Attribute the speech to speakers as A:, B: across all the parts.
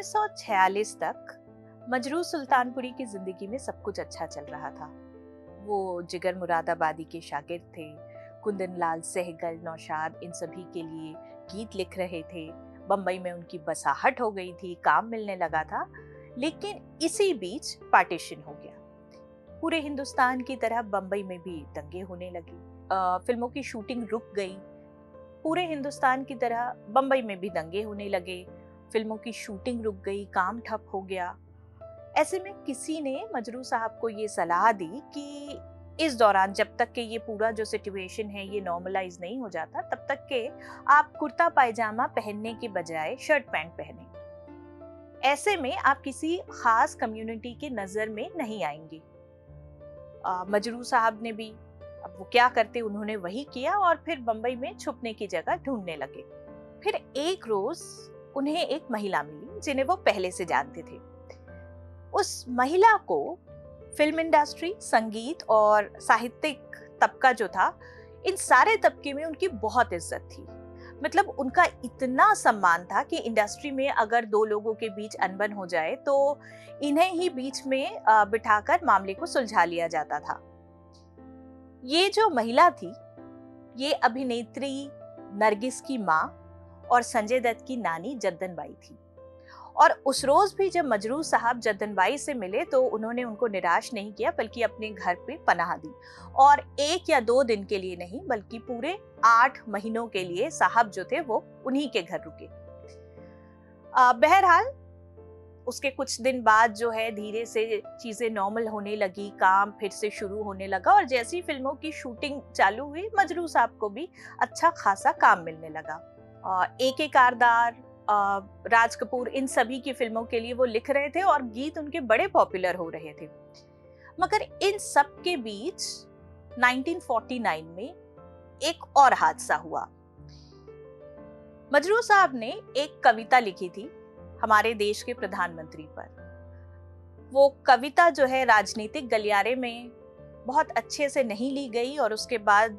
A: 1946 तक मजरूह सुल्तानपुरी की जिंदगी में सब कुछ अच्छा चल रहा था। वो जिगर मुरादाबादी के शागिर्द थे। कुंदन लाल सहगल, नौशाद इन सभी के लिए गीत लिख रहे थे। बम्बई में उनकी बसाहट हो गई थी, काम मिलने लगा था। लेकिन इसी बीच पार्टीशन हो गया। पूरे हिंदुस्तान की तरह बम्बई में भी दंगे होने लगे। फिल्मों की शूटिंग रुक गई। पूरे हिंदुस्तान की तरह बम्बई में भी दंगे होने लगे। फिल्मों की शूटिंग रुक गई, काम ठप हो गया। ऐसे में किसी ने मजरूह साहब को ये सलाह दी कि इस दौरान जब तक के ये पूरा जो सिचुएशन है ये नॉर्मलाइज नहीं हो जाता, तब तक के आप कुर्ता पायजामा पहनने के बजाय शर्ट पैंट पहने। ऐसे में आप किसी खास कम्युनिटी के नजर में नहीं आएंगे। मजरूह साहब ने भी, अब वो क्या करते, उन्होंने वही किया और फिर बंबई में छुपने की जगह ढूंढने लगे। फिर एक रोज उन्हें एक महिला मिली जिन्हें वो पहले से जानते थे। उस महिला को फिल्म इंडस्ट्री, संगीत और साहित्यिक तबका जो था, इन सारे तबके में उनकी बहुत इज्जत थी। मतलब उनका इतना सम्मान था कि इंडस्ट्री में अगर दो लोगों के बीच अनबन हो जाए तो इन्हें ही बीच में बिठाकर मामले को सुलझा लिया जाता था। ये जो महिला थी, ये अभिनेत्री नरगिस की माँ और संजय दत्त की नानी जद्दन बाई थी। और उस रोज भी जब मजरूह साहब जद्दन बाई से मिले तो उन्होंने उनको निराश नहीं किया, बल्कि अपने घर पे पनाह दी। और 1 या 2 दिन के लिए नहीं, बल्कि पूरे 8 महीनों के लिए साहब जो थे वो उन्हीं के घर रुके। बहरहाल उसके कुछ दिन बाद जो है धीरे से चीजें नॉर्मल होने लगी, काम फिर से शुरू होने लगा। और जैसी फिल्मों की शूटिंग चालू हुई, मजरूह साहब को भी अच्छा खासा काम मिलने लगा। AK कारदार, राज कपूर, इन सभी की फिल्मों के लिए वो लिख रहे थे और गीत उनके बड़े पॉपुलर हो रहे थे। मगर इन सब के बीच 1949 में एक और हादसा हुआ। मजरूह साहब ने एक कविता लिखी थी हमारे देश के प्रधानमंत्री पर। वो कविता जो है राजनीतिक गलियारे में बहुत अच्छे से नहीं ली गई और उसके बाद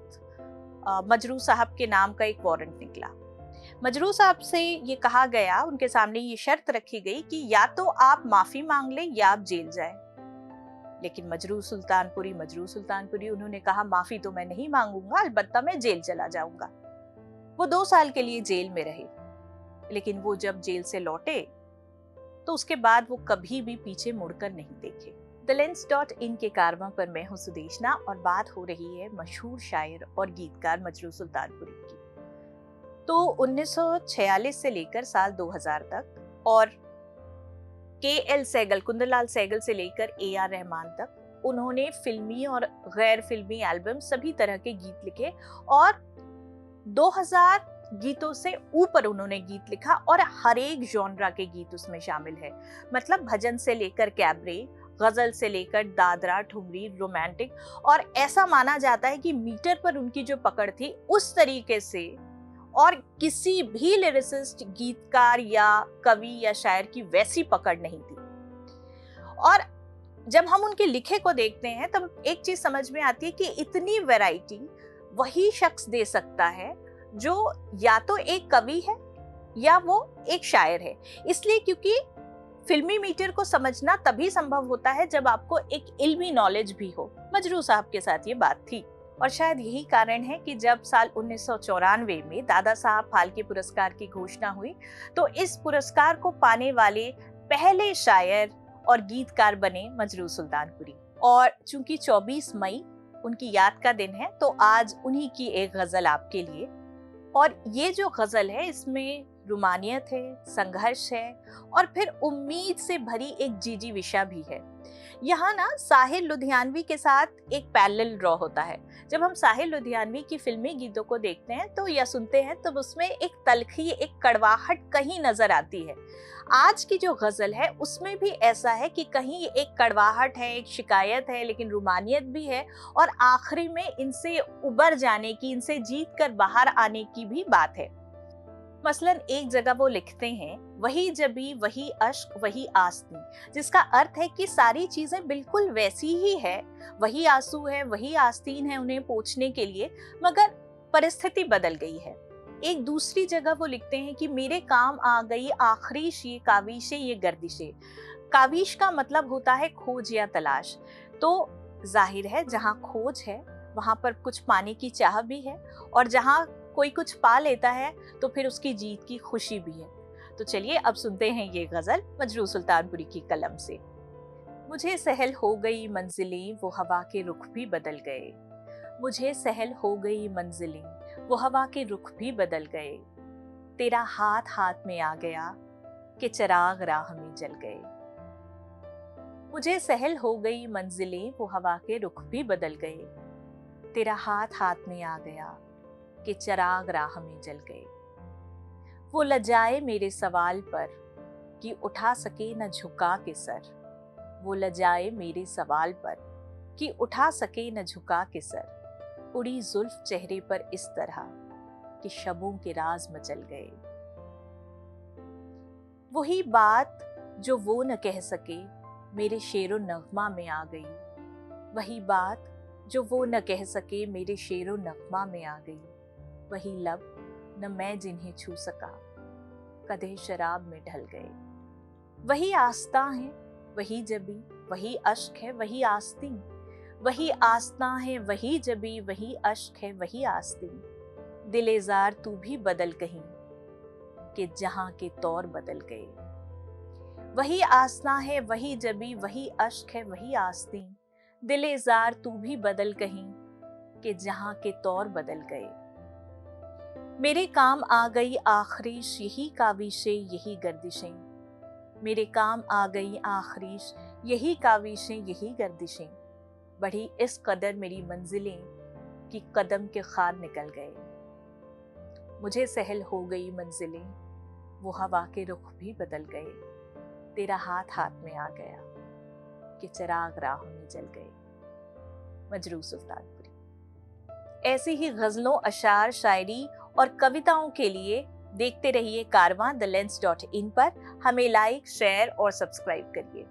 A: मजरूह साहब के नाम का एक वारंट निकला। मजरूह साहब से ये कहा गया, उनके सामने ये शर्त रखी गई कि या तो आप माफी मांग लें या आप जेल जाएं। लेकिन मजरूह सुल्तानपुरी उन्होंने कहा, माफी तो मैं नहीं मांगूंगा, अलबत्ता मैं जेल चला जाऊंगा। वो 2 साल के लिए जेल में रहे। लेकिन वो जब जेल से लौटे तो उसके बाद वो कभी भी पीछे मुड़कर नहीं देखे। theLens.in के कारवां पर मैं हूं सुदेशना और बात हो रही है मशहूर शायर और गीतकार मजरूह सुल्तानपुरी की। तो 1946 से लेकर साल 2000 तक और KL सहगल, कुंदन लाल सहगल से लेकर AR रहमान तक उन्होंने फिल्मी और गैर फिल्मी एल्बम सभी तरह के गीत लिखे और 2000 गीतों से ऊपर उन्होंने गीत लिखा और हर एक जॉनरा के गीत उसमें शामिल है। मतलब भजन से लेकर कैबरे, गजल से लेकर दादरा, ठुमरी, रोमांटिक। और ऐसा माना जाता है कि मीटर पर उनकी जो पकड़ थी उस तरीके से और किसी भी लिरिसिस्ट, गीतकार या कवि या शायर की वैसी पकड़ नहीं थी। और जब हम उनके लिखे को देखते हैं तब एक चीज समझ में आती है कि इतनी वैरायटी वही शख्स दे सकता है जो या तो एक कवि है या वो एक शायर है। इसलिए क्योंकि फिल्मी मीटर को समझना तभी संभव होता है जब आपको एक इल्मी नॉलेज भी हो। मजरूह साहब के साथ ये बात थी और शायद यही कारण है कि जब साल 1994 में दादा साहब फाल्के पुरस्कार की घोषणा हुई तो इस पुरस्कार को पाने वाले पहले शायर और गीतकार बने मजरूह सुल्तानपुरी। और चूंकि 24 मई उनकी याद का दिन है तो आज उन्हीं की एक गजल आपके लिए। और ये जो गजल है इसमें रुमानियत है, संघर्ष है और फिर उम्मीद से भरी एक जीजी विशा भी है। यहाँ ना साहिर लुधियानवी के साथ एक पैरेलल ड्रॉ होता है। जब हम साहिर लुधियानवी की फिल्मी गीतों को देखते हैं तो या सुनते हैं तो उसमें एक तलखी, एक कड़वाहट कहीं नजर आती है। आज की जो गजल है उसमें भी ऐसा है कि कहीं एक कड़वाहट है, एक शिकायत है, लेकिन रुमानियत भी है और आखिरी में इनसे उबर जाने की, इनसे जीत कर बाहर आने की भी बात है। मसलन एक जगह वो लिखते हैं, वही जबी वही अश्क वही आस्तीन, जिसका अर्थ है कि सारी चीजें बिल्कुल वैसी ही है, वही आंसू है, वही आस्तीन है उन्हें पोंछने के लिए, मगर परिस्थिति बदल गई है। एक दूसरी जगह वो लिखते हैं कि मेरे काम आ गई आखिरीश ये काविशे ये गर्दिशे। काविश का मतलब होता है खोज या तलाश। तो जाहिर है जहाँ खोज है वहां पर कुछ पाने की चाह भी है, और जहाँ कोई कुछ पा लेता है तो फिर उसकी जीत की खुशी भी है। तो चलिए अब सुनते हैं ये गजल मजरू सुल्तानपुरी की कलम से। मुझे सहल हो गई मंजिलें वो हवा के रुख भी बदल गए। मुझे सहल हो गई मंजिलें वो हवा के रुख भी बदल गए। तेरा हाथ हाथ में आ गया कि चिराग राह में जल गए। मुझे सहल हो गई मंजिलें वो हवा के रुख भी बदल गए। तेरा हाथ हाथ में आ गया कि चिराग राह में जल गए। वो लजाए मेरे सवाल पर कि उठा सके न झुका के सर। वो लजाए मेरे सवाल पर कि उठा सके न झुका के सर। उड़ी जुल्फ चेहरे पर इस तरह कि शबों के राज मचल गए। वही बात जो वो न कह सके मेरे शेरो नगमा में आ गई। वही बात जो वो न कह सके मेरे शेरो नगमा में आ गई। वही लब न मैं जिन्हें छू सका कदे शराब में ढल गए। वही आस्था है वही जबी वही अश्क है वही आस्तीन। वही आस्था है वही जबी वही अश्क है वही आस्तीन। दिलेजार तू भी बदल कहीं कि जहां के तौर बदल गए। वही आस्था है वही जबी वही अश्क है वही आस्तीन। दिलेजार तू भी बदल कहीं कि जहां के तौर बदल गए। मेरे काम आ गई आखिरीश यही काविशें यही गर्दिशें। मेरे काम आ गई आखिरीश यही काविशें यही गर्दिशें। बढ़ी इस कदर मेरी मंजिलें कि कदम के खार निकल गए। मुझे सहल हो गई मंजिलें वो हवा के रुख भी बदल गए। तेरा हाथ हाथ में आ गया कि चिराग राहों में जल गए। मजरू सुल्तानपुरी। ऐसी ही गजलों, अशार, शायरी और कविताओं के लिए देखते रहिए कारवां द लेंस.in पर। हमें लाइक, शेयर और सब्सक्राइब करिए।